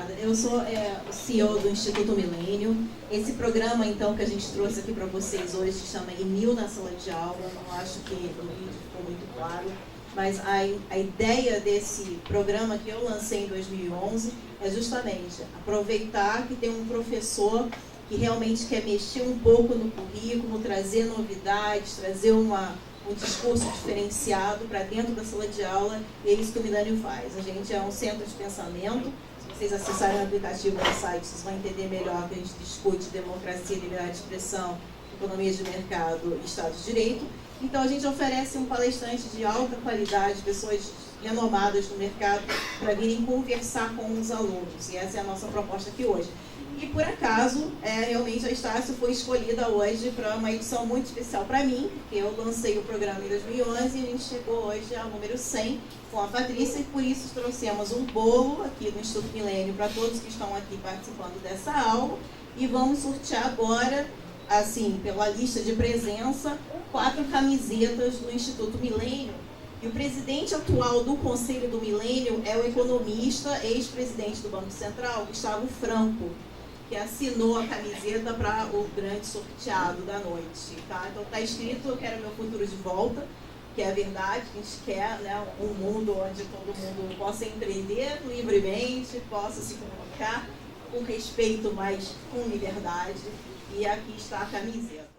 Obrigada. Eu sou o CEO do Instituto Milênio. Esse programa, então, que a gente trouxe aqui para vocês hoje, se chama Emil na Sala de Aula. Não acho que no vídeo ficou muito claro, mas a ideia desse programa que eu lancei em 2011 é justamente aproveitar que tem um professor que realmente quer mexer um pouco no currículo, trazer novidades, trazer um discurso diferenciado para dentro da sala de aula, e é isso que o Milênio faz. A gente é um centro de pensamento. Se vocês acessarem o aplicativo do site, vocês vão entender melhor que a gente discute democracia, liberdade de expressão, economia de mercado e Estado de Direito. Então a gente oferece um palestrante de alta qualidade, pessoas renomadas no mercado, para virem conversar com os alunos, e essa é a nossa proposta aqui hoje. E por acaso, realmente a Estácio foi escolhida hoje para uma edição muito especial para mim, porque eu lancei o programa em 2011 e a gente chegou hoje ao número 100 com a Patrícia, e por isso trouxemos um bolo aqui do Instituto Milênio para todos que estão aqui participando dessa aula, e vamos sortear agora, assim, pela lista de presença, 4 camisetas do Instituto Milênio. E o presidente atual do Conselho do Milênio é o economista, ex-presidente do Banco Central, Gustavo Franco, que assinou a camiseta para o grande sorteado da noite. Tá? Então está escrito: eu quero meu futuro de volta, que é a verdade. A gente quer, né, um mundo onde todo mundo possa empreender livremente, possa se comunicar com respeito, mas com liberdade. E aqui está a camiseta.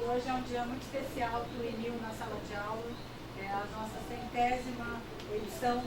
Hoje é um dia muito especial para o Emil na sala de aula, é a nossa 100ª edição,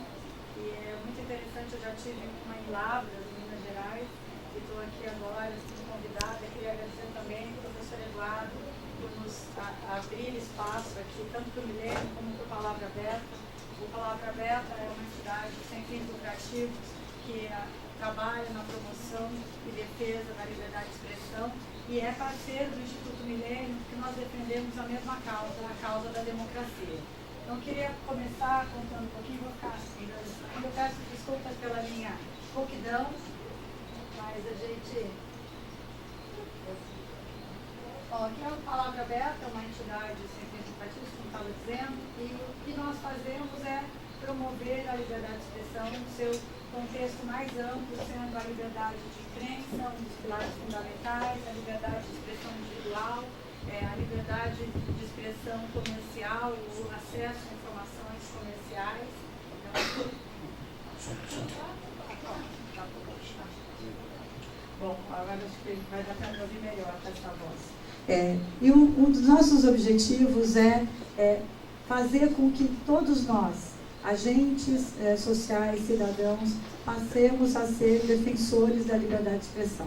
e é muito interessante. Eu já tive uma em Lavras, em Minas Gerais, e estou aqui agora como convidada. Queria agradecer também ao professor Eduardo por nos abrir espaço aqui, tanto para o Milênio como para o Palavra Aberta. O Palavra Aberta é uma entidade sem fins lucrativos que trabalha na promoção e defesa da liberdade de expressão, e é parceiro do Instituto Milênio, porque nós defendemos a mesma causa, a causa da democracia. Então, eu queria começar contando um pouquinho, vou ficar assim, eu peço desculpas pela minha rouquidão, mas a gente... Bom, aqui é a Palavra Aberta, é uma entidade sem fins lucrativos, como estava dizendo, e o que nós fazemos é promover a liberdade de expressão no seu contexto mais amplo, sendo a liberdade de crença, um dos pilares fundamentais, a liberdade de expressão individual, a liberdade de expressão comercial, o acesso a informações comerciais. Bom, agora acho que vai dar para ouvir melhor com essa voz. E um dos nossos objetivos é fazer com que todos nós, agentes sociais, cidadãos, passemos a ser defensores da liberdade de expressão.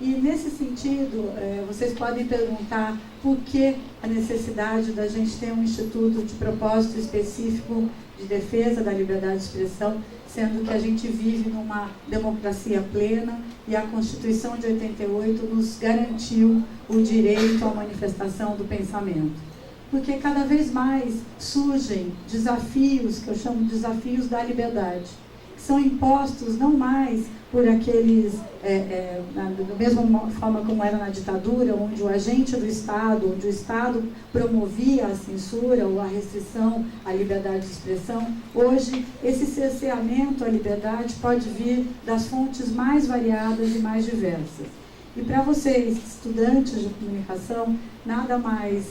E nesse sentido, vocês podem perguntar por que a necessidade da gente ter um instituto de propósito específico de defesa da liberdade de expressão, sendo que a gente vive numa democracia plena e a Constituição de 88 nos garantiu o direito à manifestação do pensamento. Porque cada vez mais surgem desafios, que eu chamo de desafios da liberdade, que são impostos não mais por aqueles, da mesma forma como era na ditadura, onde o agente do Estado, onde o Estado promovia a censura ou a restrição à liberdade de expressão. Hoje, esse cerceamento à liberdade pode vir das fontes mais variadas e mais diversas. E para vocês, estudantes de comunicação, nada mais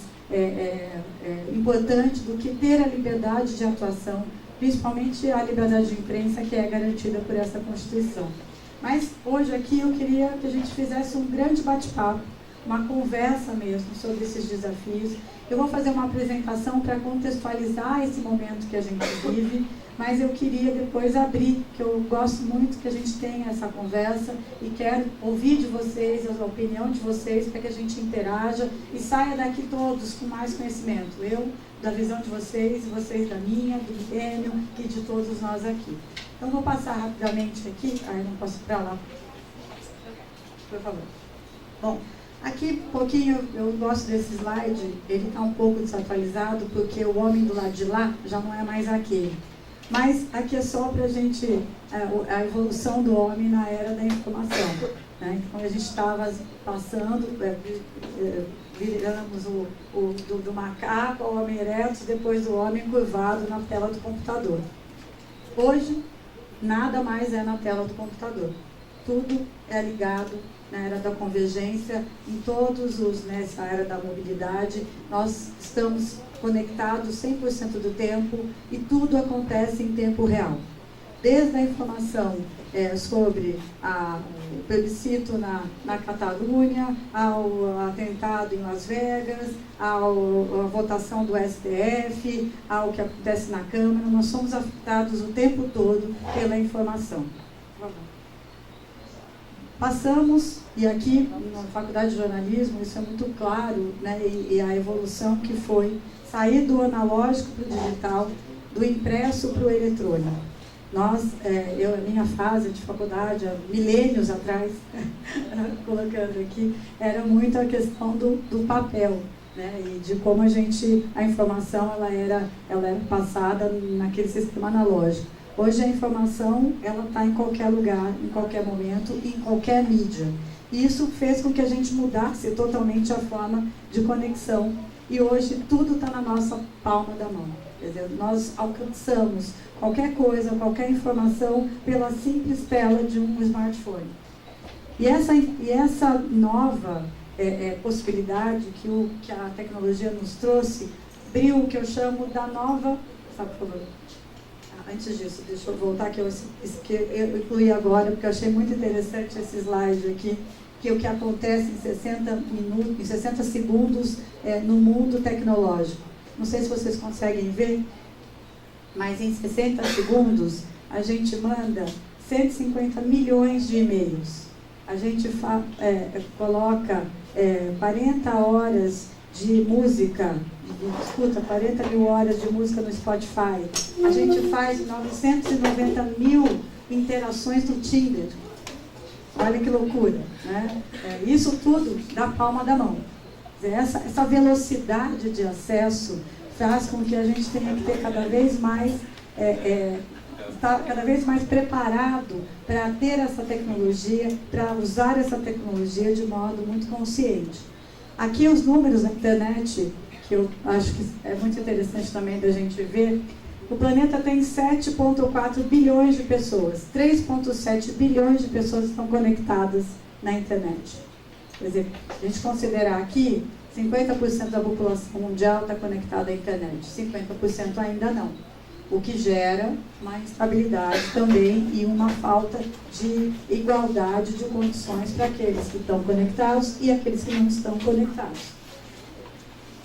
importante do que ter a liberdade de atuação, principalmente a liberdade de imprensa, que é garantida por essa Constituição. Mas hoje aqui eu queria que a gente fizesse um grande bate-papo, uma conversa mesmo sobre esses desafios. Eu vou fazer uma apresentação para contextualizar esse momento que a gente vive, mas eu queria depois abrir, que eu gosto muito que a gente tenha essa conversa e quero ouvir de vocês, a opinião de vocês, para que a gente interaja e saia daqui todos com mais conhecimento. Eu da visão de vocês da minha, do Milênio e de todos nós aqui. Então, vou passar rapidamente aqui. Eu não posso ir para lá. Por favor. Bom, aqui um pouquinho, eu gosto desse slide, ele está um pouco desatualizado, porque o homem do lado de lá já não é mais aquele. Mas aqui é só para a gente, a evolução do homem na era da informação. Né? Então, a gente estava passando, viramos do macaco ao homem ereto, depois do homem curvado na tela do computador. Hoje, nada mais é na tela do computador. Tudo é ligado na era da convergência, em todos nessa era da mobilidade, nós estamos conectados 100% do tempo e tudo acontece em tempo real. Desde a informação sobre o plebiscito na Catalunha, ao atentado em Las Vegas, à votação do STF, ao que acontece na Câmara, nós somos afetados o tempo todo pela informação. Passamos, e aqui na Faculdade de Jornalismo, isso é muito claro, né, e a evolução que foi sair do analógico para o digital, do impresso para o eletrônico. Nós, a minha fase de faculdade, há milênios atrás, colocando aqui, era muito a questão do papel, né, e de como a informação ela era passada naquele sistema analógico. Hoje a informação ela está em qualquer lugar, em qualquer momento e em qualquer mídia. E isso fez com que a gente mudasse totalmente a forma de conexão. E hoje tudo está na nossa palma da mão. Quer dizer, nós alcançamos qualquer coisa, qualquer informação pela simples tela de um smartphone. E essa nova possibilidade que a tecnologia nos trouxe, abriu o que eu chamo da nova... Sabe, por favor? Antes disso, deixa eu voltar, que eu incluí agora, porque eu achei muito interessante esse slide aqui, que o que acontece em 60 segundos no mundo tecnológico. Não sei se vocês conseguem ver, mas em 60 segundos a gente manda 150 milhões de e-mails. A gente coloca 40 horas de música, escuta 40 mil horas de música no Spotify. A gente faz 990 mil interações no Tinder. Olha que loucura, né? Isso tudo da palma da mão. Essa velocidade de acesso faz com que a gente tenha que ter cada vez mais estar cada vez mais preparado para ter essa tecnologia, para usar essa tecnologia de modo muito consciente. Aqui os números da internet, que eu acho que é muito interessante também da gente ver. O planeta tem 7,4 bilhões de pessoas. 3,7 bilhões de pessoas estão conectadas na internet. Quer dizer, a gente considerar aqui, 50% da população mundial está conectada à internet. 50% ainda não. O que gera uma instabilidade também e uma falta de igualdade de condições para aqueles que estão conectados e aqueles que não estão conectados.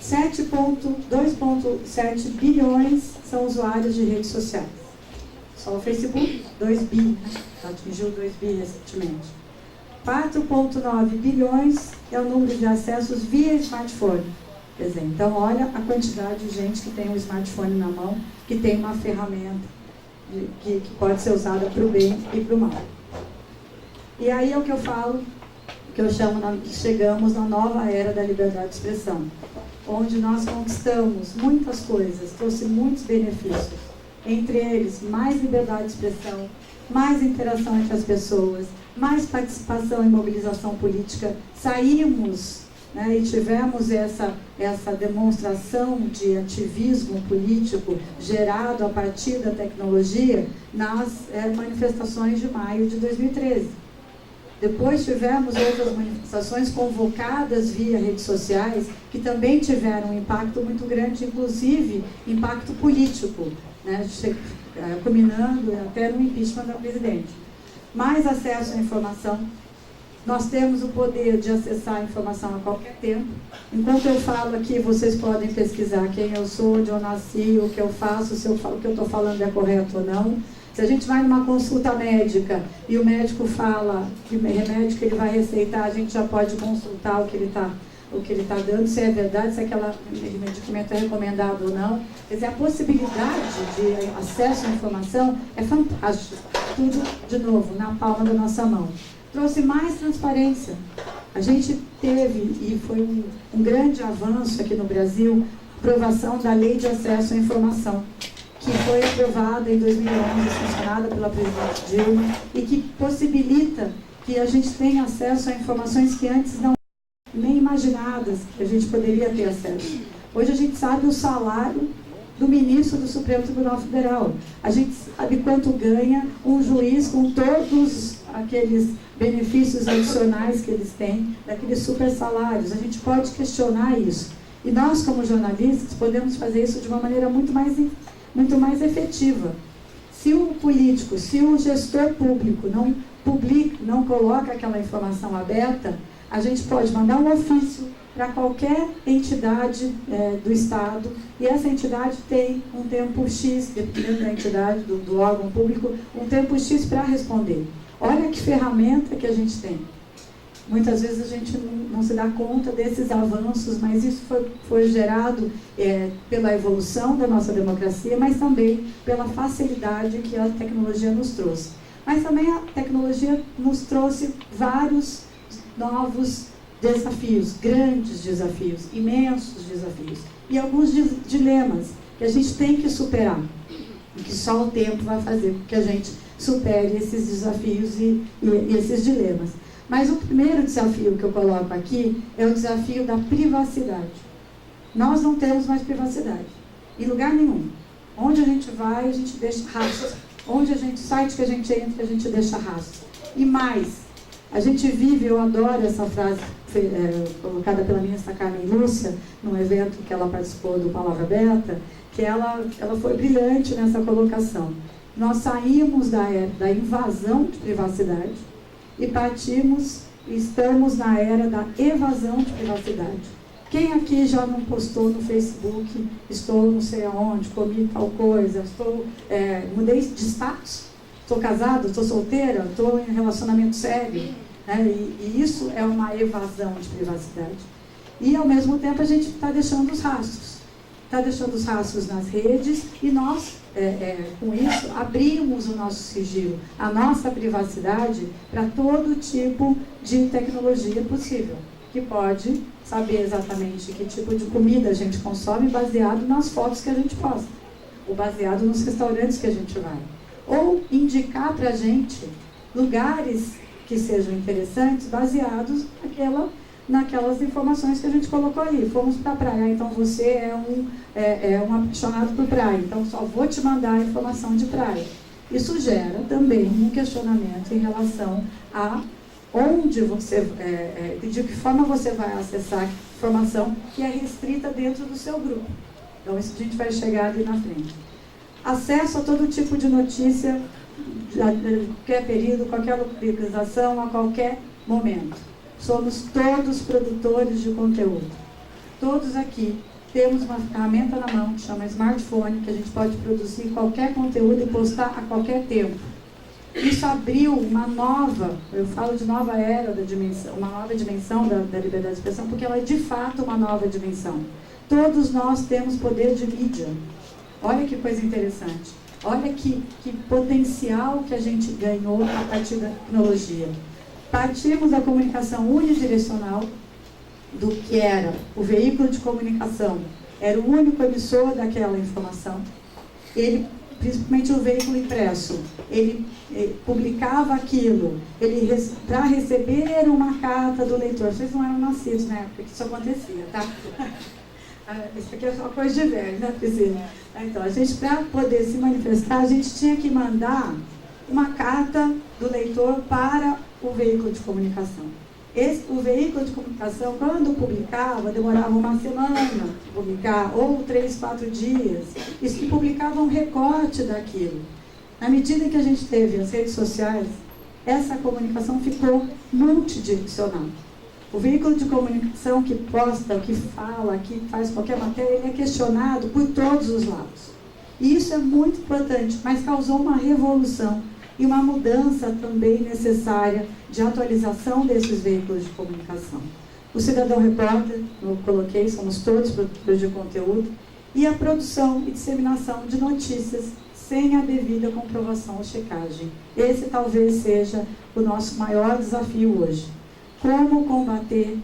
2,7 bilhões são usuários de redes sociais. Só o Facebook, 2 bi, né? Atingiu 2 bi recentemente. 4,9 bilhões é o número de acessos via smartphone. Quer dizer, então olha a quantidade de gente que tem um smartphone na mão, que tem uma ferramenta que pode ser usada para o bem e para o mal. E aí é o que eu falo, que eu chamo, que chegamos na nova era da liberdade de expressão, onde nós conquistamos muitas coisas, trouxe muitos benefícios, entre eles mais liberdade de expressão, mais interação entre as pessoas, mais participação e mobilização política. Saímos, né, e tivemos essa demonstração de ativismo político gerado a partir da tecnologia nas manifestações de maio de 2013. Depois tivemos outras manifestações convocadas via redes sociais que também tiveram um impacto muito grande, inclusive impacto político, né, culminando até no impeachment da presidente. Mais acesso à informação. Nós temos o poder de acessar a informação a qualquer tempo. Enquanto eu falo aqui, vocês podem pesquisar quem eu sou, onde eu nasci, o que eu faço, se o que eu estou falando é correto ou não. Se a gente vai numa consulta médica e o médico fala que remédio que ele vai receitar, a gente já pode consultar o que ele está o que ele está dando, se é verdade, se aquele medicamento é recomendado ou não. Quer dizer, a possibilidade de acesso à informação é fantástica. Tudo, de novo, na palma da nossa mão. Trouxe mais transparência. A gente teve, e foi um grande avanço aqui no Brasil, a aprovação da Lei de Acesso à Informação, que foi aprovada em 2011, sancionada pela presidente Dilma, e que possibilita que a gente tenha acesso a informações que antes não nem imaginadas que a gente poderia ter acesso. Hoje a gente sabe o salário do ministro do Supremo Tribunal Federal. A gente sabe quanto ganha um juiz com todos aqueles benefícios adicionais que eles têm, daqueles super salários. A gente pode questionar isso. E nós, como jornalistas, podemos fazer isso de uma maneira muito mais efetiva. Se o político, se o gestor público não publica, não coloca aquela informação aberta, a gente pode mandar um ofício para qualquer entidade do Estado, e essa entidade tem um tempo X, dependendo da entidade, do órgão público, um tempo X para responder. Olha que ferramenta que a gente tem. Muitas vezes a gente não se dá conta desses avanços, mas isso foi gerado pela evolução da nossa democracia, mas também pela facilidade que a tecnologia nos trouxe. Mas também a tecnologia nos trouxe vários novos desafios, grandes desafios, imensos desafios, e alguns dilemas que a gente tem que superar, e que só o tempo vai fazer com que a gente supere esses desafios e esses dilemas. Mas o primeiro desafio que eu coloco aqui é o desafio da privacidade. Nós não temos mais privacidade, em lugar nenhum. Onde a gente vai, a gente deixa rastro. Site que a gente entra, a gente deixa rastro. E mais, a gente vive, eu adoro essa frase colocada pela ministra Carmen Lúcia, num evento que ela participou do Palavra Aberta, que ela foi brilhante nessa colocação. Nós saímos da era da invasão de privacidade e estamos na era da evasão de privacidade. Quem aqui já não postou no Facebook, estou não sei aonde, comi tal coisa, mudei de status, estou casado, estou solteira, estou em relacionamento sério, né? E isso é uma evasão de privacidade. E, ao mesmo tempo, a gente está deixando os rastros. Está deixando os rastros nas redes e nós, com isso, abrimos o nosso sigilo, a nossa privacidade para todo tipo de tecnologia possível, que pode saber exatamente que tipo de comida a gente consome baseado nas fotos que a gente posta, ou baseado nos restaurantes que a gente vai, ou indicar para a gente lugares que sejam interessantes baseados naquelas informações que a gente colocou ali. Fomos para a praia, então você é um apaixonado por praia, então só vou te mandar a informação de praia. Isso gera também um questionamento em relação a onde você, de que forma você vai acessar informação que é restrita dentro do seu grupo. Então isso a gente vai chegar ali na frente. Acesso a todo tipo de notícia, de qualquer período, qualquer localização, a qualquer momento. Somos todos produtores de conteúdo. Todos aqui temos uma ferramenta na mão que chama smartphone, que a gente pode produzir qualquer conteúdo e postar a qualquer tempo. Isso abriu uma nova, eu falo de nova era da dimensão, uma nova dimensão da liberdade de expressão, porque ela é de fato uma nova dimensão. Todos nós temos poder de mídia. Olha que coisa interessante. Olha que potencial que a gente ganhou a partir da tecnologia. Partimos da comunicação unidirecional, do que era o veículo de comunicação, era o único emissor daquela informação. Ele, principalmente o veículo impresso, ele publicava aquilo, para receber uma carta do leitor. Vocês não eram nascidos na época que isso acontecia, tá? Isso aqui é só coisa de velho, né, Priscila? Então, a gente, para poder se manifestar, a gente tinha que mandar uma carta do leitor para o veículo de comunicação. O veículo de comunicação, quando publicava, demorava uma semana para publicar, ou 3, 4 dias. Isso que publicava um recorte daquilo. Na medida que a gente teve as redes sociais, essa comunicação ficou multidirecional. O veículo de comunicação que posta, que fala, que faz qualquer matéria, ele é questionado por todos os lados. E isso é muito importante, mas causou uma revolução e uma mudança também necessária de atualização desses veículos de comunicação. o cidadão repórter, eu coloquei, somos todos produtores de conteúdo, e a produção e disseminação de notícias sem a devida comprovação ou checagem. Esse talvez seja o nosso maior desafio hoje. Como combater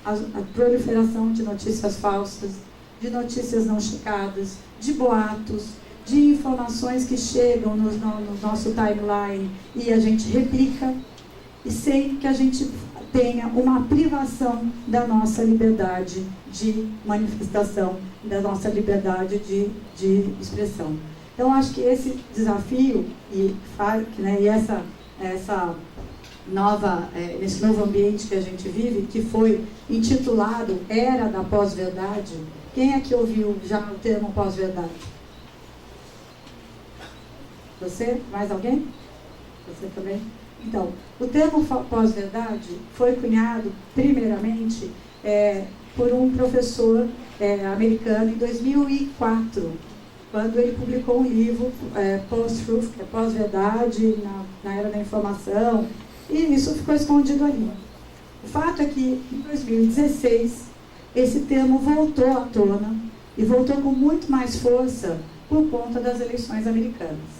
a proliferação de notícias falsas, de notícias não checadas, de boatos, de informações que chegam no nosso timeline e a gente replica, e sem que a gente tenha uma privação da nossa liberdade de manifestação, da nossa liberdade de expressão. Então, acho que esse desafio nesse novo ambiente que a gente vive, que foi intitulado Era da Pós-Verdade. Quem aqui ouviu já o termo pós-verdade? Você? Mais alguém? Você também? Então, o termo pós-verdade foi cunhado, primeiramente, por um professor americano em 2004, quando ele publicou um livro, Post-Truth, que é pós-verdade na era da informação, e isso ficou escondido ali. O fato é que, em 2016, esse termo voltou à tona, e voltou com muito mais força por conta das eleições americanas.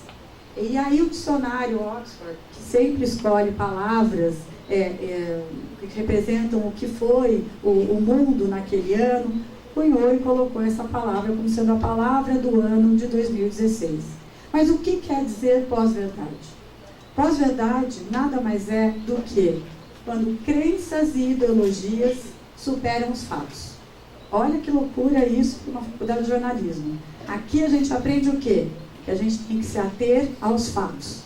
E aí o dicionário Oxford, que sempre escolhe palavras que representam o que foi o mundo naquele ano, cunhou e colocou essa palavra como sendo a palavra do ano de 2016. Mas o que quer dizer pós-verdade? Pós-verdade nada mais é do que quando crenças e ideologias superam os fatos. Olha que loucura isso para uma faculdade de jornalismo. Aqui a gente aprende o quê? Que a gente tem que se ater aos fatos.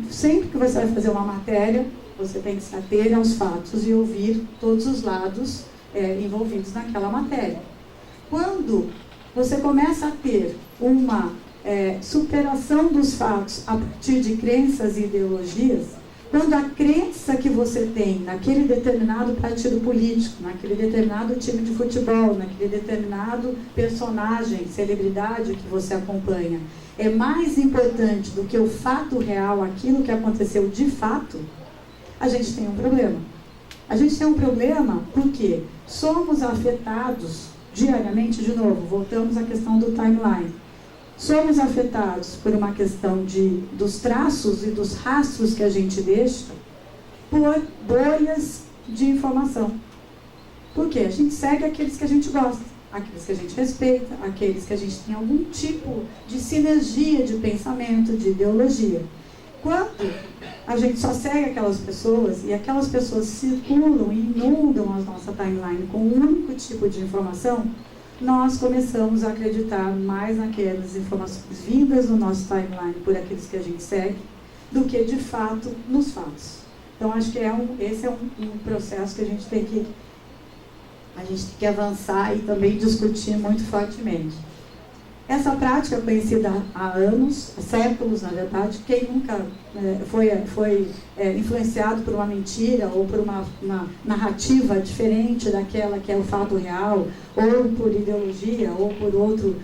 Sempre que você vai fazer uma matéria, você tem que se ater aos fatos e ouvir todos os lados envolvidos naquela matéria. Quando você começa a ter uma superação dos fatos a partir de crenças e ideologias, quando a crença que você tem naquele determinado partido político, naquele determinado time de futebol, naquele determinado personagem, celebridade que você acompanha, é mais importante do que o fato real, aquilo que aconteceu de fato, a gente tem um problema. A gente tem um problema porque somos afetados diariamente, de novo, voltamos à questão do timeline. Somos afetados por uma questão dos traços e dos rastros que a gente deixa por bolhas de informação. Por quê? A gente segue aqueles que a gente gosta, aqueles que a gente respeita, aqueles que a gente tem algum tipo de sinergia de pensamento, de ideologia. Quando a gente só segue aquelas pessoas e aquelas pessoas circulam e inundam a nossa timeline com um único tipo de informação, nós começamos a acreditar mais naquelas informações vindas no nosso timeline por aqueles que a gente segue, do que de fato nos fatos. Então acho que esse é um processo que a gente tem que avançar e também discutir muito fortemente. Essa prática é conhecida há anos, há séculos na verdade. Quem nunca foi influenciado por uma mentira ou por uma narrativa diferente daquela que é o fato real, ou por ideologia, ou por outro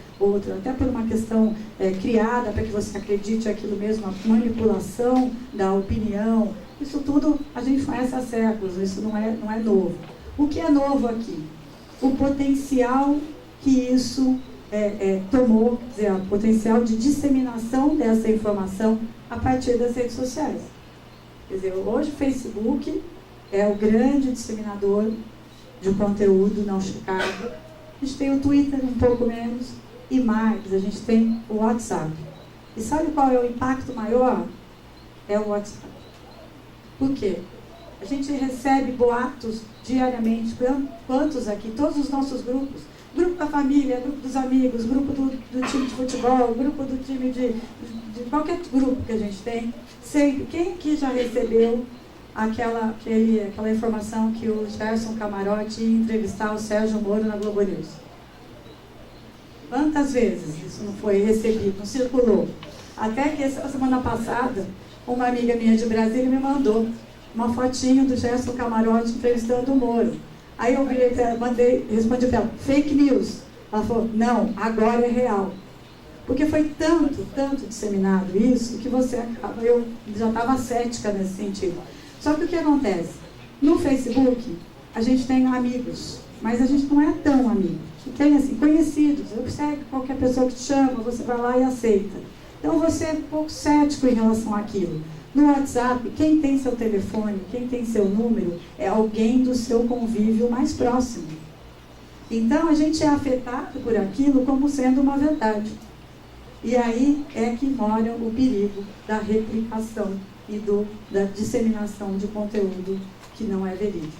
até por uma questão criada para que você acredite aquilo mesmo, a manipulação da opinião, isso tudo a gente conhece há séculos, isso não é novo. O que é novo aqui? O potencial que isso tomou, quer dizer, o potencial de disseminação dessa informação a partir das redes sociais. Quer dizer, hoje o Facebook é o grande disseminador de conteúdo não checado. A gente tem o Twitter um pouco menos, e mais, a gente tem o WhatsApp. E sabe qual é o impacto maior? É o WhatsApp. Por quê? A gente recebe boatos diariamente, quantos aqui, todos os nossos grupos, grupo da família, grupo dos amigos, grupo do time de futebol, grupo do time de qualquer grupo que a gente tem, sempre. Quem aqui já recebeu aquela informação que o Gerson Camarote ia entrevistar o Sérgio Moro na Globo News? Quantas vezes isso não foi recebido, não circulou? Até que essa semana passada, uma amiga minha de Brasília me mandou uma fotinho do Gerson Camarote entrevistando o Moro. Aí eu virei para ela, respondi para ela, fake news. Ela falou, não, agora é real. Porque foi tanto disseminado isso, que eu já estava cética nesse sentido. Só que o que acontece? No Facebook, a gente tem amigos, mas a gente não é tão amigo. E tem assim, conhecidos, segue qualquer pessoa que te chama, você vai lá e aceita. Então você é um pouco cético em relação àquilo. No WhatsApp, quem tem seu telefone, quem tem seu número, é alguém do seu convívio mais próximo. Então a gente é afetado por aquilo como sendo uma verdade. E aí é que mora o perigo da replicação e da disseminação de conteúdo que não é verídico.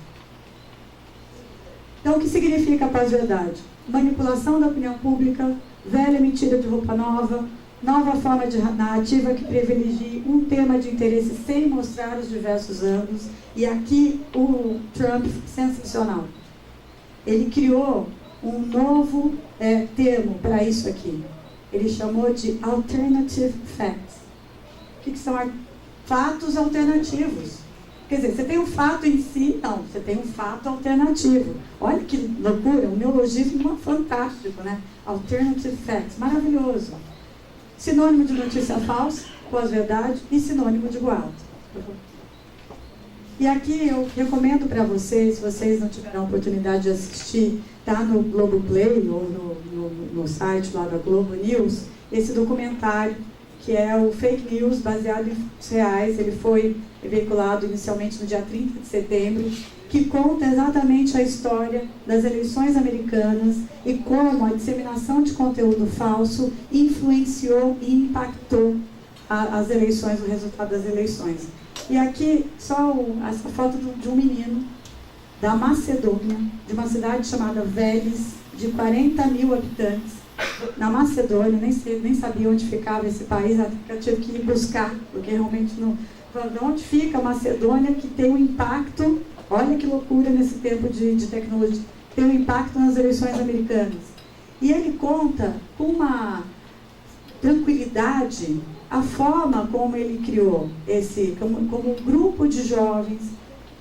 Então, o que significa a pós-verdade? Manipulação da opinião pública, velha mentira de roupa nova, nova forma de narrativa que privilegie um tema de interesse sem mostrar os diversos ângulos. E aqui o Trump, sensacional. Ele criou um novo termo para isso aqui. Ele chamou de alternative facts. O que são fatos alternativos? Quer dizer, você tem um fato em si? Não, você tem um fato alternativo. Olha que loucura, um neologismo fantástico, né? Alternative facts, maravilhoso. Sinônimo de notícia falsa, pós-verdade e sinônimo de boato. E aqui eu recomendo para vocês, se vocês não tiveram a oportunidade de assistir, tá no Globoplay ou no site lá da Globo News, esse documentário, que é o Fake News, baseado em fatos reais. Ele foi veiculado inicialmente no dia 30 de setembro, que conta exatamente a história das eleições americanas e como a disseminação de conteúdo falso influenciou e impactou as eleições, o resultado das eleições. E aqui, só essa foto de um menino da Macedônia, de uma cidade chamada Veles, de 40 mil habitantes, na Macedônia. Nem sabia onde ficava esse país, até que eu tive que ir buscar, porque realmente não... De onde fica a Macedônia, que tem um impacto, olha que loucura nesse tempo de tecnologia, tem um impacto nas eleições americanas. E ele conta com uma tranquilidade a forma como ele criou como um grupo de jovens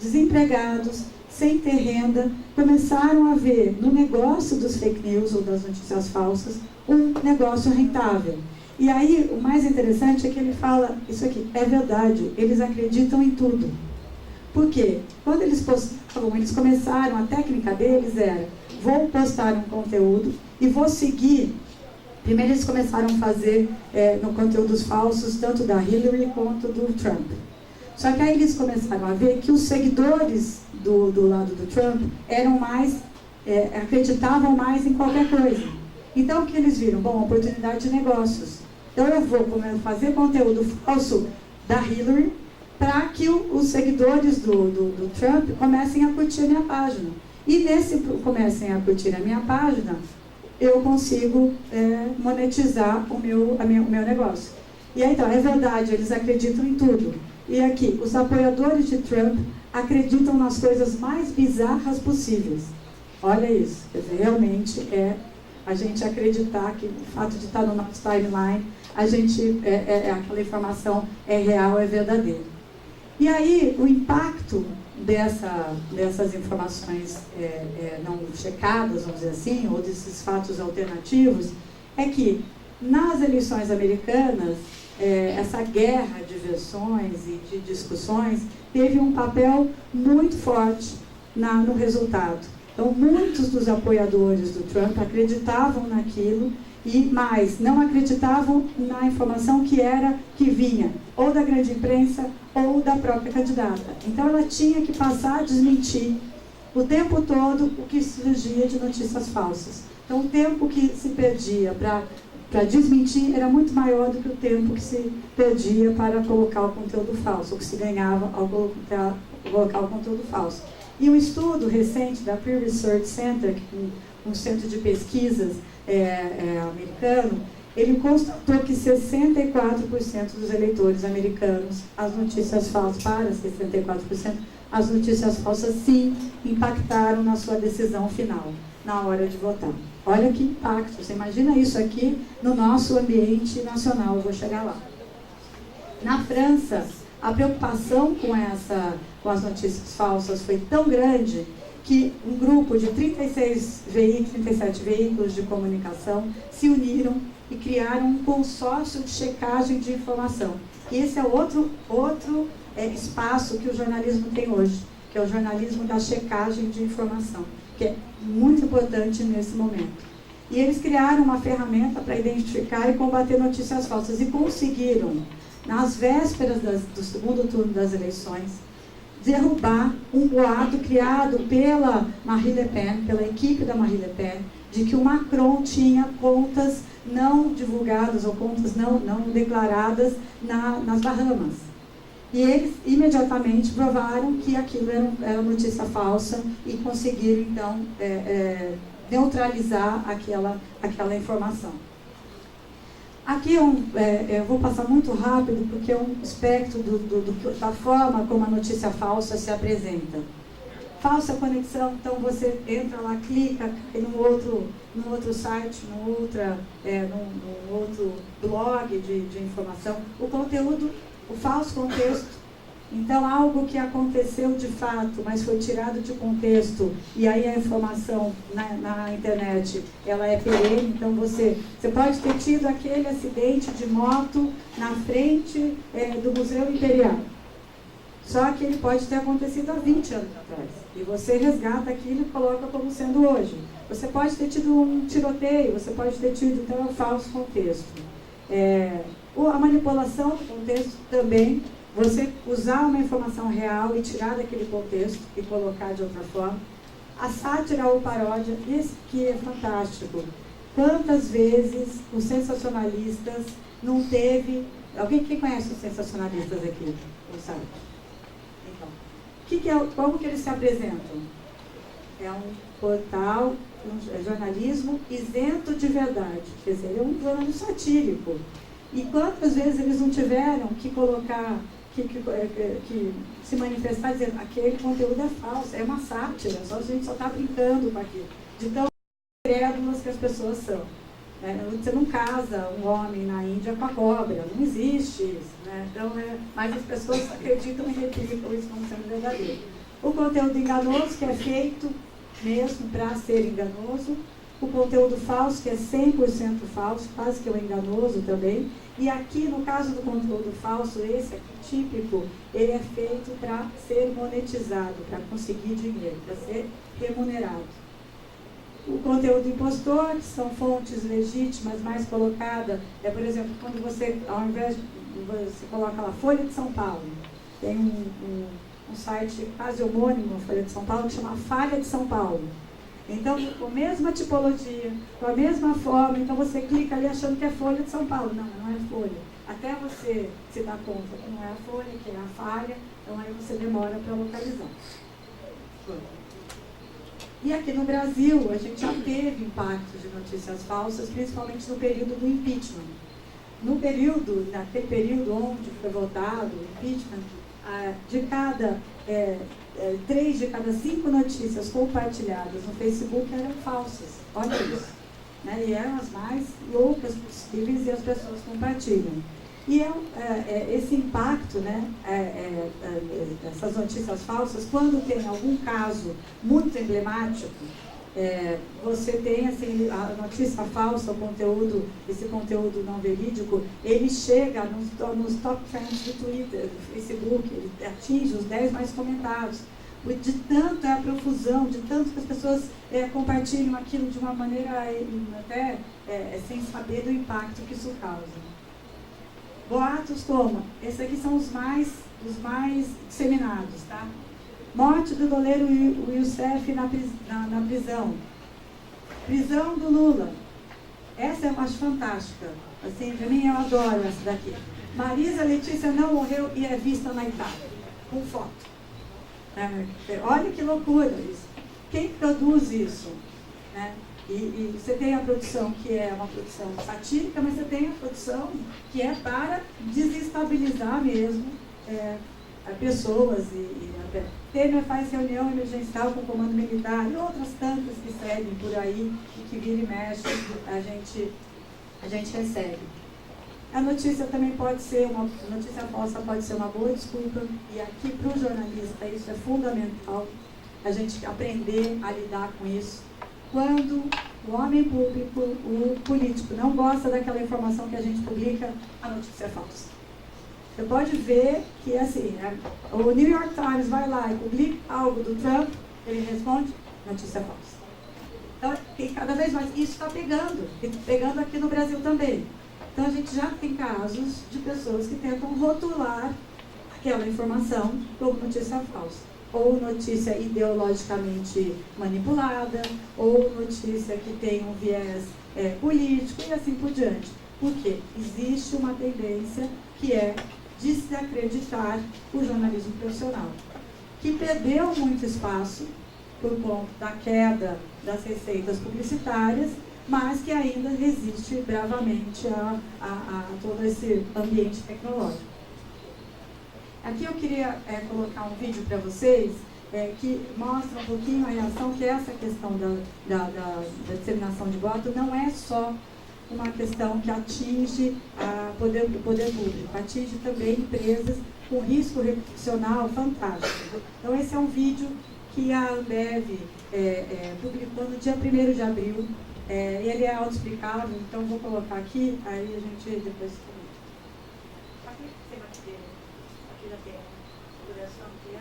desempregados, sem ter renda, começaram a ver no negócio dos fake news ou das notícias falsas um negócio rentável. E aí, o mais interessante é que ele fala, isso aqui é verdade, eles acreditam em tudo. Por quê? Quando eles postavam, eles começaram, a técnica deles era, vou postar um conteúdo e vou seguir. Primeiro eles começaram a fazer no conteúdos falsos, tanto da Hillary quanto do Trump. Só que aí eles começaram a ver que os seguidores do lado do Trump eram mais, acreditavam mais em qualquer coisa. Então o que eles viram? Bom, oportunidade de negócios. Então eu vou fazer conteúdo falso da Hillary para que os seguidores do Trump comecem a curtir a minha página. E nesse comecem a curtir a minha página, eu consigo monetizar o meu negócio. E aí, então, é verdade, eles acreditam em tudo. E aqui, os apoiadores de Trump acreditam nas coisas mais bizarras possíveis. Olha isso, quer dizer, realmente a gente acreditar que o fato de estar no nosso timeline, aquela informação é real, é verdadeira. E aí, o impacto dessas informações não checadas, vamos dizer assim, ou desses fatos alternativos, é que nas eleições americanas, essa guerra de versões e de discussões teve um papel muito forte no resultado. Então, muitos dos apoiadores do Trump acreditavam naquilo, mas não acreditavam na informação que vinha ou da grande imprensa ou da própria candidata. Então ela tinha que passar a desmentir o tempo todo o que surgia de notícias falsas. Então o tempo que se perdia para desmentir era muito maior do que o tempo que se perdia para colocar o conteúdo falso, o que se ganhava ao colocar o conteúdo falso. E um estudo recente da Pew Research Center, um centro de pesquisas americano, ele constatou que 64% dos eleitores americanos, as notícias falsas, para 64%, as notícias falsas sim impactaram na sua decisão final, na hora de votar. Olha que impacto, você imagina isso aqui no nosso ambiente nacional, eu vou chegar lá. Na França, a preocupação com as notícias falsas foi tão grande que um grupo de 37 veículos de comunicação se uniram e criaram um consórcio de checagem de informação. E esse é outro espaço que o jornalismo tem hoje. que é o jornalismo da checagem de informação, que é muito importante nesse momento. E eles criaram uma ferramenta para identificar e combater notícias falsas, e conseguiram, nas vésperas do segundo turno das eleições, derrubar um boato criado pela Marine Le Pen, pela equipe da Marine Le Pen, de que o Macron tinha contas não divulgadas ou contas não declaradas nas Bahamas. E eles imediatamente provaram que aquilo era notícia falsa e conseguiram, então, neutralizar aquela informação. Aqui eu vou passar muito rápido, porque é um espectro da forma como a notícia falsa se apresenta. Falsa conexão, então você entra lá, clica num outro site, num outro blog de informação. O conteúdo, o falso contexto, então algo que aconteceu de fato, mas foi tirado de contexto, e aí a informação na internet, ela é perene. Então você pode ter tido aquele acidente de moto na frente do Museu Imperial. Só que ele pode ter acontecido há 20 anos atrás. E você resgata aquilo e coloca como sendo hoje. Você pode ter tido um tiroteio, você pode ter tido, então, um falso contexto. A manipulação do contexto também, você usar uma informação real e tirar daquele contexto e colocar de outra forma. A sátira ou paródia, isso que é fantástico. Quantas vezes os sensacionalistas não teve... Quem conhece os sensacionalistas aqui? Não sabe? Como que eles se apresentam? É um portal, um jornalismo isento de verdade. Quer dizer, é um jornalismo satírico. E quantas vezes eles não tiveram que colocar, que se manifestar dizendo aquele conteúdo é falso, é uma sátira, a gente só está brincando com aquilo. De tão crédulas que as pessoas são. Você não casa um homem na Índia com a cobra, não existe isso. Então, mas as pessoas acreditam e replicam isso como sendo verdadeiro. O conteúdo enganoso, que é feito mesmo para ser enganoso. O conteúdo falso, que é 100% falso, quase que é o enganoso também. E aqui, no caso do conteúdo falso, esse aqui típico, ele é feito para ser monetizado, para conseguir dinheiro, para ser remunerado. O conteúdo impostor, que são fontes legítimas, mais colocadas, por exemplo, quando você, ao invés de você coloca lá Folha de São Paulo, tem um site quase homônimo à Folha de São Paulo, que chama Falha de São Paulo. Então, com a mesma tipologia, com a mesma forma, então você clica ali achando que é Folha de São Paulo. Não é Folha. Até você se dar conta que não é a Folha, que é a falha, então aí você demora para localizar. E aqui no Brasil, a gente já teve impacto de notícias falsas, principalmente no período do impeachment. Naquele período onde foi votado o impeachment, de cada 3 de cada 5 notícias compartilhadas no Facebook eram falsas. Olha isso. E eram as mais loucas possíveis e as pessoas compartilham. E esse impacto, dessas notícias falsas, quando tem algum caso muito emblemático, você tem assim, a notícia falsa, esse conteúdo não verídico, ele chega nos top trends do Twitter, do Facebook, ele atinge os 10 mais comentados. De tanto a profusão, de tanto que as pessoas compartilham aquilo de uma maneira até sem saber do impacto que isso causa. Boatos como, esses aqui são os mais disseminados, tá? Morte do goleiro Youssef na prisão. Prisão do Lula. Essa eu acho fantástica. Assim, para mim, eu adoro essa daqui. Marisa Letícia não morreu e é vista na Itália. Com foto. Olha que loucura isso. Quem produz isso? E você tem a produção que é uma produção satírica, mas você tem a produção que é para desestabilizar mesmo pessoas. Temer faz reunião emergencial com o comando militar e outras tantas que seguem por aí e que vira e mexe, a gente recebe. A notícia também pode ser, notícia falsa pode ser uma boa desculpa, e aqui para o jornalista isso é fundamental, a gente aprender a lidar com isso. Quando o homem público, o político, não gosta daquela informação que a gente publica, a notícia é falsa. Você pode ver que, assim, o New York Times vai lá e publica algo do Trump, ele responde, notícia falsa. Então, cada vez mais, isso está pegando, e pegando aqui no Brasil também. Então, a gente já tem casos de pessoas que tentam rotular aquela informação como notícia falsa. Ou notícia ideologicamente manipulada, ou notícia que tem um viés político e assim por diante. Porque existe uma tendência que é desacreditar o jornalismo profissional, que perdeu muito espaço por conta da queda das receitas publicitárias, mas que ainda resiste bravamente a todo esse ambiente tecnológico. Aqui eu queria colocar um vídeo para vocês que mostra um pouquinho a reação, que essa questão da disseminação de voto não é só uma questão que atinge o poder público, atinge também empresas com risco reputacional fantástico. Então esse é um vídeo que a Ambev publicou no dia 1º de abril, ele é autoexplicável, então vou colocar aqui, aí a gente depois comenta. Aqui já tem a duração aqui,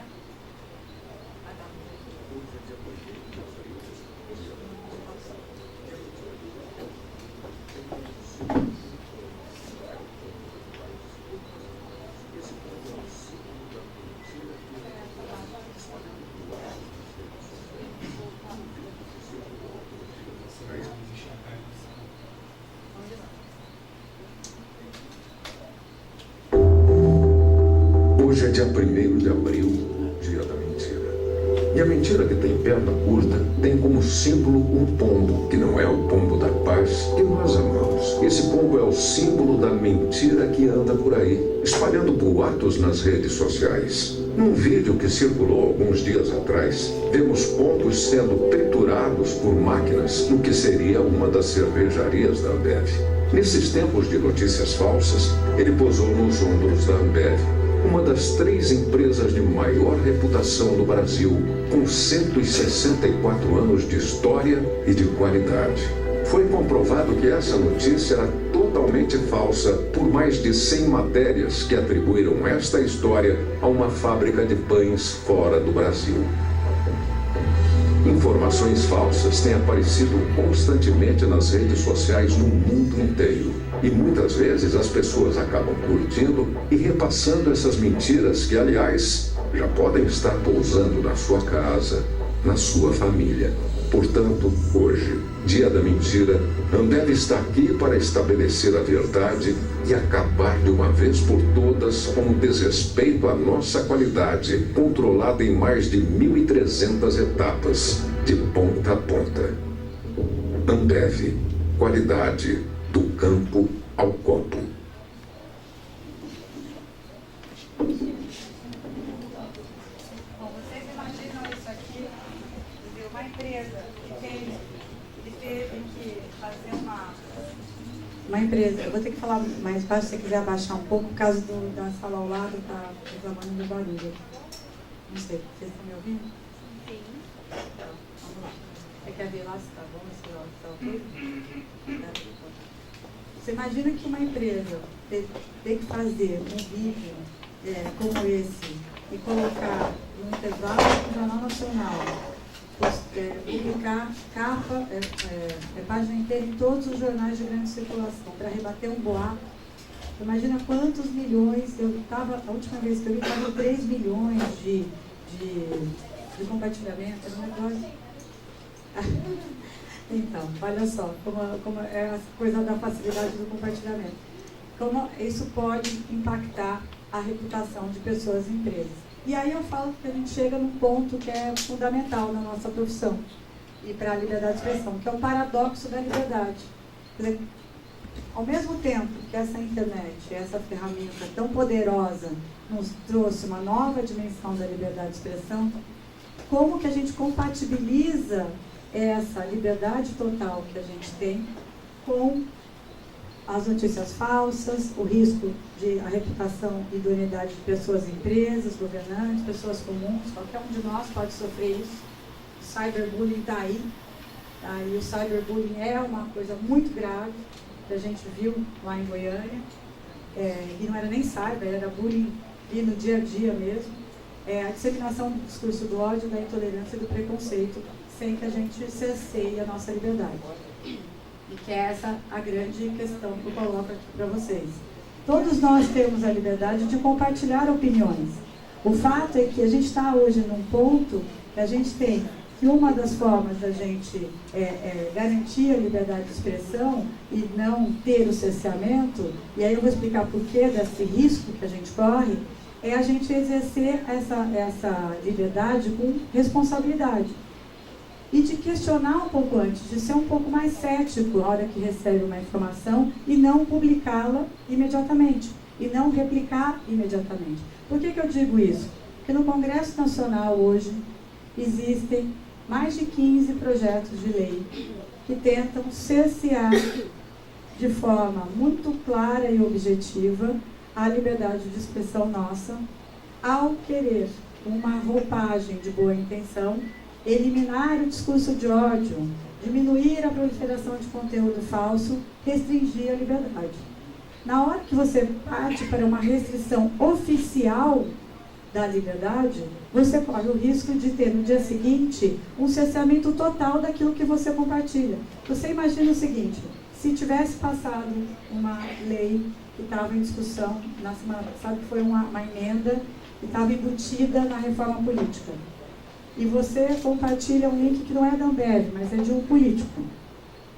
Hoje é dia 1º de abril, dia da mentira. E a mentira que tem perna curta tem como símbolo um pombo, que não é o pombo da paz que nós amamos. Esse pombo é o símbolo da mentira que anda por aí, espalhando boatos nas redes sociais. Num vídeo que circulou alguns dias atrás, vemos pombos sendo triturados por máquinas no que seria uma das cervejarias da Ambev. Nesses tempos de notícias falsas, ele posou nos ombros da Ambev, uma das 3 empresas de maior reputação no Brasil, com 164 anos de história e de qualidade. Foi comprovado que essa notícia era totalmente falsa por mais de 100 matérias que atribuíram esta história a uma fábrica de pães fora do Brasil. Informações falsas têm aparecido constantemente nas redes sociais no mundo inteiro. E muitas vezes as pessoas acabam curtindo e repassando essas mentiras que, aliás, já podem estar pousando na sua casa, na sua família. Portanto, hoje, dia da mentira, Ambev está aqui para estabelecer a verdade e acabar de uma vez por todas com o desrespeito à nossa qualidade, controlada em mais de 1.300 etapas, de ponta a ponta. Ambev, qualidade do campo ao copo. Bom, vocês imaginam isso aqui, uma empresa que teve que fazer Uma empresa, eu vou ter que falar mais baixo se você quiser abaixar um pouco, por causa da sala ao lado, está reclamando do barulho. Não sei, vocês estão me ouvindo? Sim. Então, vamos lá. Você quer ver lá se está bom, se está ok? Você imagina que uma empresa tem que fazer um vídeo como esse e colocar no intervalo do Jornal Nacional, publicar capa, página inteira em todos os jornais de grande circulação para rebater um boato. Imagina quantos milhões, a última vez que eu vi, estava 3 milhões de compartilhamento, era um negócio. Então, olha só, como é a coisa da facilidade do compartilhamento. Como isso pode impactar a reputação de pessoas e empresas. E aí eu falo que a gente chega num ponto que é fundamental na nossa profissão e para a liberdade de expressão, que é o paradoxo da liberdade. Quer dizer, ao mesmo tempo que essa internet, essa ferramenta tão poderosa nos trouxe uma nova dimensão da liberdade de expressão, como que a gente compatibiliza essa liberdade total que a gente tem com as notícias falsas, o risco de a reputação e idoneidade de pessoas, empresas, governantes, pessoas comuns, qualquer um de nós pode sofrer isso. O cyberbullying está aí, e o cyberbullying é uma coisa muito grave, que a gente viu lá em Goiânia. e não era nem cyber, era bullying e no dia a dia mesmo, a disseminação do discurso do ódio, da intolerância e do preconceito, sem que a gente cerceie a nossa liberdade. E que é essa a grande questão que eu coloco aqui para vocês. Todos nós temos a liberdade de compartilhar opiniões. O fato é que a gente está hoje num ponto que a gente tem que uma das formas da gente garantir a liberdade de expressão e não ter o cerceamento, e aí eu vou explicar por que desse risco que a gente corre, é a gente exercer essa liberdade com responsabilidade. E de questionar um pouco antes, de ser um pouco mais cético na hora que recebe uma informação e não publicá-la imediatamente, e não replicar imediatamente. Por que eu digo isso? Porque no Congresso Nacional hoje existem mais de 15 projetos de lei que tentam cercear de forma muito clara e objetiva a liberdade de expressão nossa, ao querer uma roupagem de boa intenção, eliminar o discurso de ódio, diminuir a proliferação de conteúdo falso, restringir a liberdade. Na hora que você parte para uma restrição oficial da liberdade, você corre o risco de ter no dia seguinte um cerceamento total daquilo que você compartilha. Você imagina o seguinte: se tivesse passado uma lei que estava em discussão na semana passada, que foi uma emenda que estava embutida na reforma política, e você compartilha um link que não é da Ambev, mas é de um político,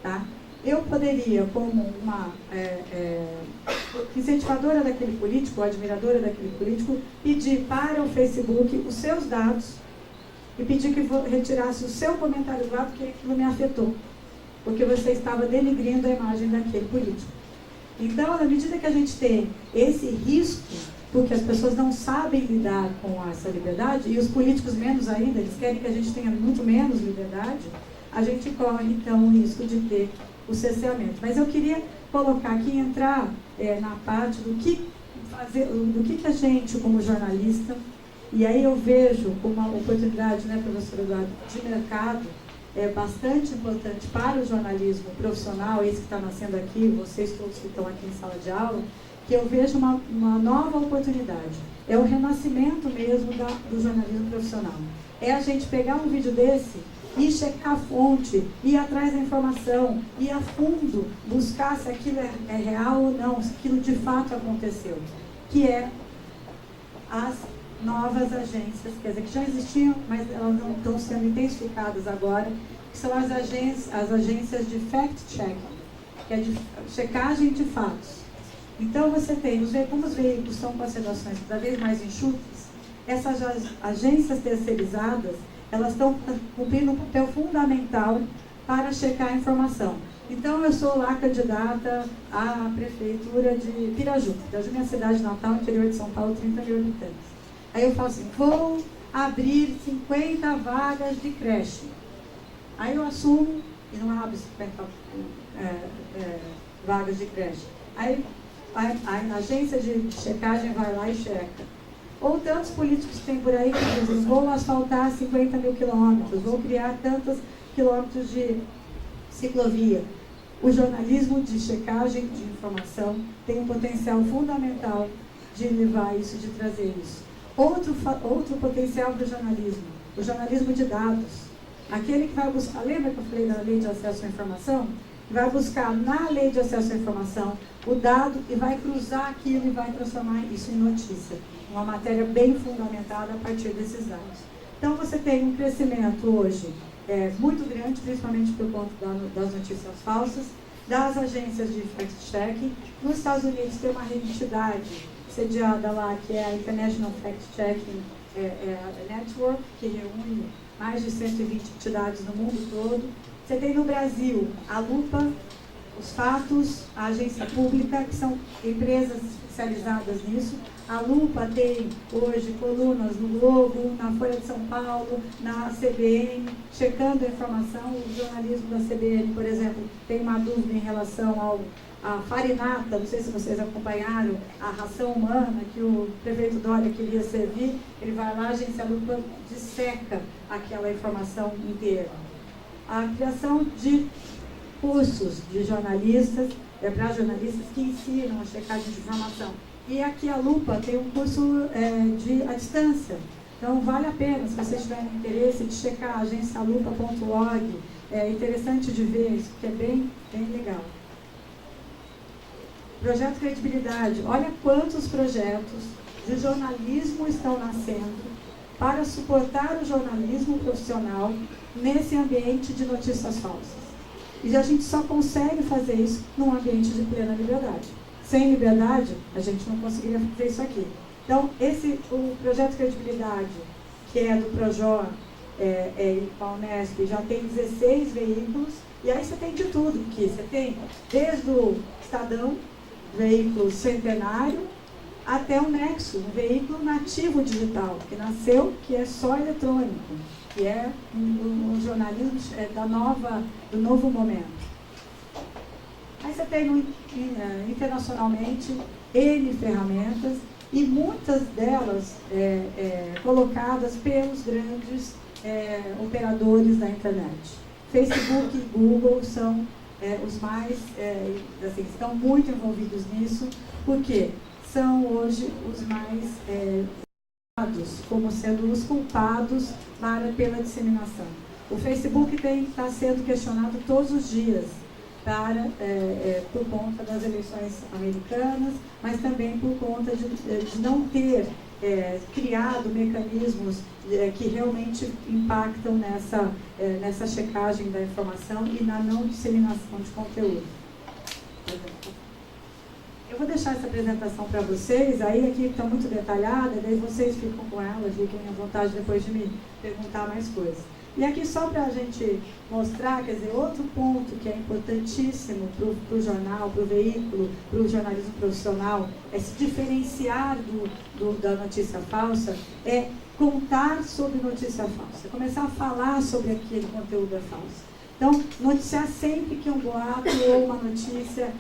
tá? Eu poderia, como uma incentivadora daquele político, ou admiradora daquele político, pedir para o Facebook os seus dados e pedir que retirasse o seu comentário lá, porque aquilo me afetou, porque você estava denigrindo a imagem daquele político. Então, na medida que a gente tem esse risco, porque as pessoas não sabem lidar com essa liberdade, e os políticos menos ainda, eles querem que a gente tenha muito menos liberdade, a gente corre, então, o risco de ter o cerceamento. Mas eu queria colocar aqui, entrar na parte do que fazer, do que a gente, como jornalista, e aí eu vejo como uma oportunidade, né, professor Eduardo, de mercado, bastante importante para o jornalismo profissional, esse que está nascendo aqui, vocês todos que estão aqui em sala de aula, que eu vejo uma nova oportunidade. É o renascimento mesmo do jornalismo profissional. É a gente pegar um vídeo desse e checar a fonte, ir atrás da informação, ir a fundo, buscar se aquilo é real ou não, se aquilo de fato aconteceu. Que é as novas agências, quer dizer, que já existiam, mas elas não estão sendo intensificadas agora, que são as agências de fact-checking, que é de checagem de fatos. Então você tem, como os veículos estão com as redações cada vez mais enxutas, essas agências terceirizadas, elas estão cumprindo um papel fundamental para checar a informação. Então eu sou lá candidata à prefeitura de Piraju. Piraju é minha cidade natal, interior de São Paulo, 30 mil habitantes. Aí eu falo assim, vou abrir 50 vagas de creche. Aí eu assumo, e não abro 50 vagas de creche. Aí a agência de checagem vai lá e checa. Ou tantos políticos que tem por aí que dizem, vou asfaltar 50 mil quilômetros, vou criar tantos quilômetros de ciclovia. O jornalismo de checagem de informação tem um potencial fundamental de levar isso, de trazer isso. Outro potencial para o jornalismo de dados. Aquele que vai buscar, lembra que eu falei da lei de acesso à informação? Vai buscar na lei de acesso à informação o dado e vai cruzar aquilo e vai transformar isso em notícia. Uma matéria bem fundamentada a partir desses dados. Então você tem um crescimento hoje muito grande, principalmente por conta das notícias falsas, das agências de fact-checking. Nos Estados Unidos tem uma entidade sediada lá, que é a International Fact-Checking Network, que reúne mais de 120 entidades no mundo todo. Você tem no Brasil a Lupa, os Fatos, a Agência Pública, que são empresas especializadas nisso. A Lupa tem hoje colunas no Globo, na Folha de São Paulo, na CBN, checando a informação. O jornalismo da CBN, por exemplo, tem uma dúvida em relação à farinata, não sei se vocês acompanharam, a ração humana que o prefeito Dória queria servir, ele vai lá, a Agência Lupa disseca aquela informação inteira. A criação de cursos de jornalistas, para jornalistas que ensinam a checagem de informação. E aqui a Lupa tem um curso à distância. Então, vale a pena, se vocês tiverem interesse, de checar agencialupa.org. É interessante de ver isso, porque é bem legal. Projeto Credibilidade. Olha quantos projetos de jornalismo estão nascendo para suportar o jornalismo profissional nesse ambiente de notícias falsas. E a gente só consegue fazer isso num ambiente de plena liberdade. Sem liberdade, a gente não conseguiria fazer isso aqui. Então, o projeto Credibilidade, que é do Projor e da Unesp, já tem 16 veículos, e aí você tem de tudo aqui. Você tem desde o Estadão, veículo centenário, até o Nexo, um veículo nativo digital, que nasceu, que é só eletrônico, que é um jornalismo do novo momento. Aí você tem internacionalmente N ferramentas, e muitas delas colocadas pelos grandes operadores da internet. Facebook e Google são os mais, estão muito envolvidos nisso, porque são hoje os mais como sendo os culpados pela disseminação. O Facebook está sendo questionado todos os dias por conta das eleições americanas, mas também por conta de não ter criado mecanismos que realmente impactam nessa checagem da informação e na não disseminação de conteúdo. Eu vou deixar essa apresentação para vocês, aí aqui está muito detalhada, daí vocês ficam com ela, fiquem à vontade depois de me perguntar mais coisas. E aqui só para a gente mostrar, quer dizer, outro ponto que é importantíssimo para o jornal, para o veículo, para o jornalismo profissional, é se diferenciar da notícia falsa, é contar sobre notícia falsa, começar a falar sobre aquele conteúdo é falso. Então, noticiar sempre que um boato ou uma notícia,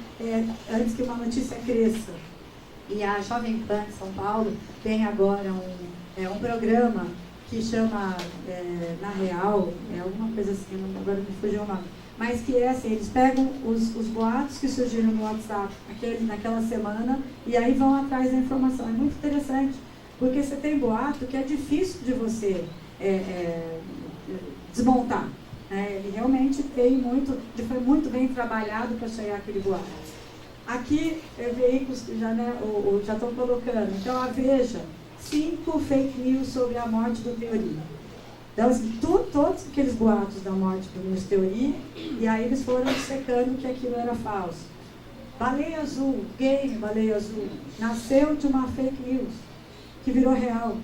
antes que uma notícia cresça. E a Jovem Pan de São Paulo tem agora um programa que chama Na Real, alguma coisa assim, agora me fugiu o nome. Mas que é assim, eles pegam os boatos que surgiram no WhatsApp naquela semana e aí vão atrás da informação. É muito interessante, porque você tem boato que é difícil de você desmontar. Ele realmente foi muito bem trabalhado para chegar aquele boato. Aqui, veículos que já estão colocando. Então, a Veja, 5 fake news sobre a morte do Teori. Então, assim, todos aqueles boatos da morte do News Teori, e aí eles foram secando que aquilo era falso. Baleia Azul, game Baleia Azul, nasceu de uma fake news, que virou real.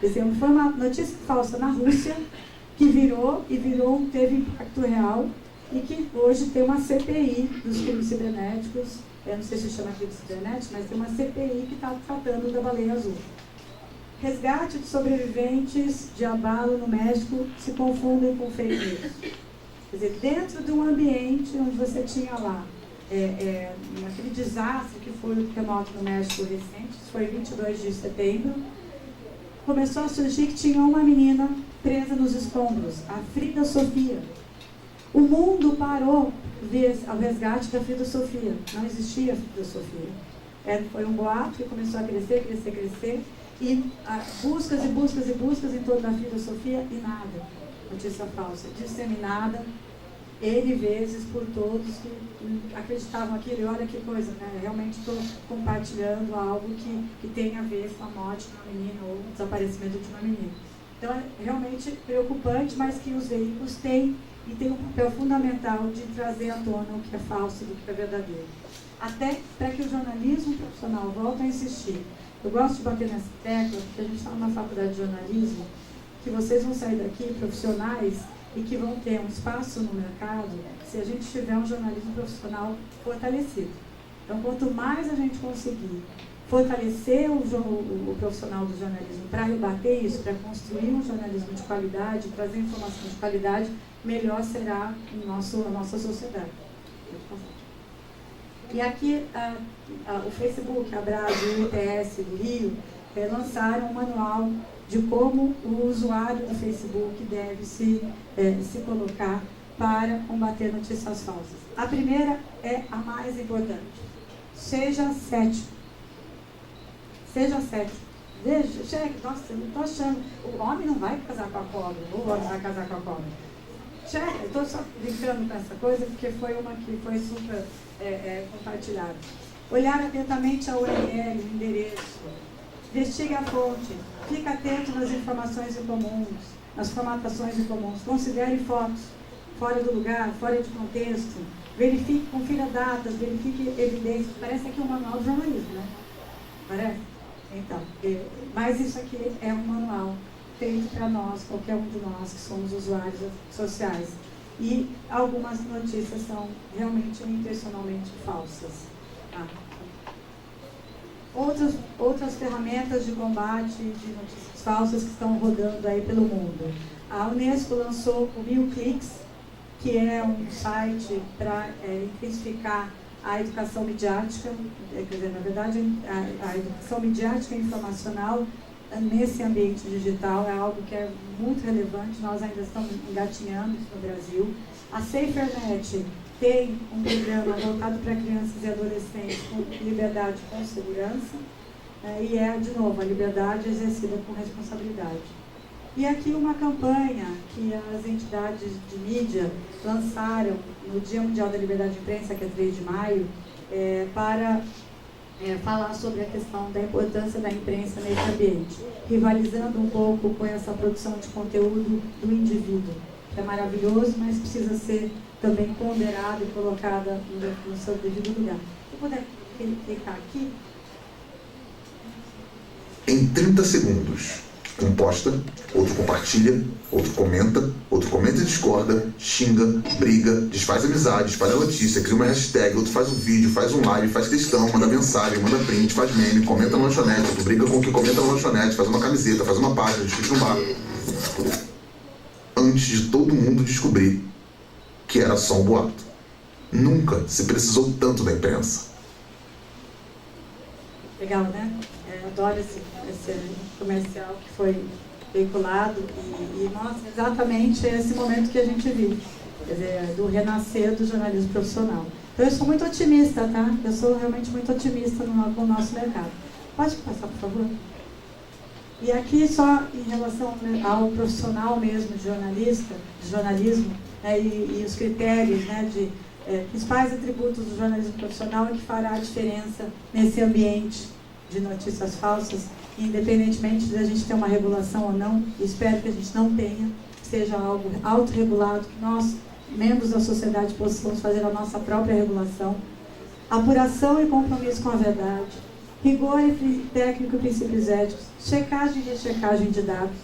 Quer dizer, foi uma notícia falsa na Rússia, que teve impacto real e que hoje tem uma CPI dos crimes cibernéticos, eu não sei se chama crimes cibernéticos, mas tem uma CPI que está tratando da baleia azul. Resgate de sobreviventes de abalo no México se confundem com fake news. Quer dizer, dentro de um ambiente onde você tinha lá aquele desastre que foi o terremoto no México recente, isso foi 22 de setembro, começou a surgir que tinha uma menina presa nos escombros, a Frida Sofia. O mundo parou ao resgate da Frida Sofia. Não existia a Frida Sofia. Foi um boato que começou a crescer, e buscas em torno da Frida Sofia e nada. Notícia falsa, disseminada N vezes por todos que acreditavam aquilo. E olha que coisa, né? Realmente estou compartilhando algo que tem a ver com a morte de uma menina ou o desaparecimento de uma menina. Então é realmente preocupante, mas que os veículos têm e tem um papel fundamental de trazer à tona o que é falso do que é verdadeiro. Até para que o jornalismo profissional volte a insistir. Eu gosto de bater nessa tecla, porque a gente está numa faculdade de jornalismo, que vocês vão sair daqui profissionais e que vão ter um espaço no mercado se a gente tiver um jornalismo profissional fortalecido. Então, quanto mais a gente conseguir fortalecer o profissional do jornalismo para rebater isso, para construir um jornalismo de qualidade, trazer informação de qualidade, melhor será a nossa sociedade. E aqui o Facebook, a Brás e o ITS do Rio lançaram um manual de como o usuário do Facebook deve se colocar para combater notícias falsas. A primeira é a mais importante. Seja cético. Seja cético. Veja, chegue, nossa, eu não estou achando. O homem não vai casar com a cobra, ou o homem vai casar com a cobra. Chegue, eu estou só brincando com essa coisa, porque foi uma que foi super compartilhada. Olhar atentamente a URL, o endereço. Investigue a fonte. Fique atento nas informações incomuns, nas formatações incomuns. Considere fotos fora do lugar, fora de contexto. Verifique, confira datas, verifique evidências. Parece aqui um manual de jornalismo, né? Parece? Então, mas isso aqui é um manual feito para nós, qualquer um de nós que somos usuários sociais. E algumas notícias são realmente intencionalmente falsas. Tá? Outras ferramentas de combate de notícias falsas que estão rodando aí pelo mundo. A Unesco lançou o 1000 Cliques, que é um site para intensificar a educação midiática, quer dizer, na verdade, a educação midiática e informacional nesse ambiente digital é algo que é muito relevante, nós ainda estamos engatinhando isso no Brasil. A SaferNet tem um programa voltado para crianças e adolescentes com liberdade com segurança, e de novo, a liberdade exercida com responsabilidade. E aqui uma campanha que as entidades de mídia lançaram no Dia Mundial da Liberdade de Imprensa, que é 3 de maio, para falar sobre a questão da importância da imprensa nesse ambiente, rivalizando um pouco com essa produção de conteúdo do indivíduo, que é maravilhoso, mas precisa ser também ponderado e colocada no seu devido lugar. Se eu puder clicar aqui. Em 30 segundos, um posta, outro compartilha, outro comenta e discorda, xinga, briga, desfaz amizade, espalha notícia, cria uma hashtag, outro faz um vídeo, faz um live, faz textão, manda mensagem, manda print, faz meme, comenta na lanchonete, outro briga com o que comenta na lanchonete, faz uma camiseta, faz uma página, discute no bar. Antes de todo mundo descobrir que era só um boato. Nunca se precisou tanto da imprensa. Legal, né? Adoro esse comercial que foi veiculado e mostra exatamente esse momento que a gente vive, quer dizer, do renascer do jornalismo profissional. Então eu sou muito otimista, tá? Eu sou realmente muito otimista com o nosso mercado. Pode passar, por favor? E aqui só em relação ao profissional mesmo de jornalismo, né, e os critérios, né, principais atributos do jornalismo profissional é que fará a diferença nesse ambiente de notícias falsas, independentemente de a gente ter uma regulação ou não, espero que a gente não tenha, que seja algo autorregulado, que nós, membros da sociedade, possamos fazer a nossa própria regulação. Apuração e compromisso com a verdade, rigor técnico e princípios éticos, checagem e rechecagem de dados,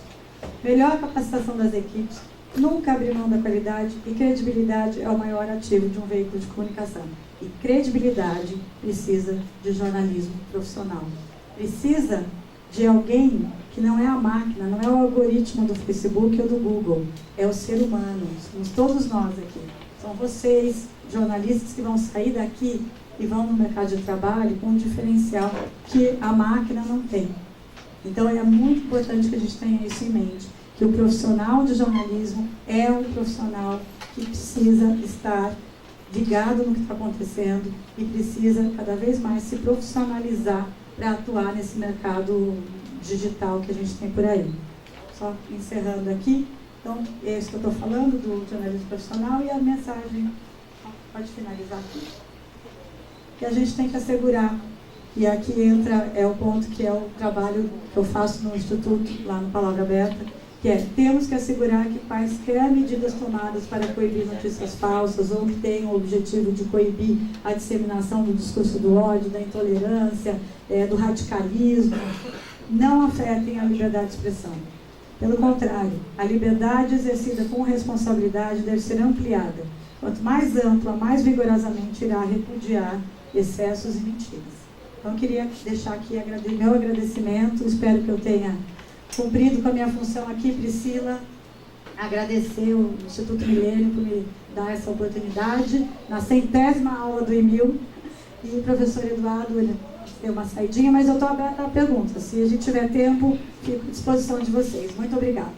melhor capacitação das equipes, nunca abrir mão da qualidade, e credibilidade é o maior ativo de um veículo de comunicação. E credibilidade precisa de jornalismo profissional. Precisa de alguém que não é a máquina, não é o algoritmo do Facebook ou do Google, é o ser humano, somos todos nós aqui. São vocês, jornalistas, que vão sair daqui e vão no mercado de trabalho com um diferencial que a máquina não tem. Então é muito importante que a gente tenha isso em mente, que o profissional de jornalismo é um profissional que precisa estar ligado no que está acontecendo e precisa cada vez mais se profissionalizar para atuar nesse mercado digital que a gente tem por aí. Só encerrando aqui, então é isso que eu estou falando do jornalismo profissional e a mensagem, pode finalizar aqui, que a gente tem que assegurar, e aqui entra o ponto que é o trabalho que eu faço no Instituto, lá no Palavra Aberta, que temos que assegurar que quaisquer medidas tomadas para coibir notícias falsas ou que tenham o objetivo de coibir a disseminação do discurso do ódio, da intolerância, do radicalismo, não afetem a liberdade de expressão. Pelo contrário, a liberdade exercida com responsabilidade deve ser ampliada. Quanto mais ampla, mais vigorosamente irá repudiar excessos e mentiras. Então, eu queria deixar aqui meu agradecimento, espero que eu tenha cumprido com a minha função aqui, Priscila, agradecer o Instituto Milênio por me dar essa oportunidade, na 100ª aula do EMIL, e o professor Eduardo, ele deu uma saidinha, mas eu estou aberta a perguntas. Se a gente tiver tempo, fico à disposição de vocês. Muito obrigada.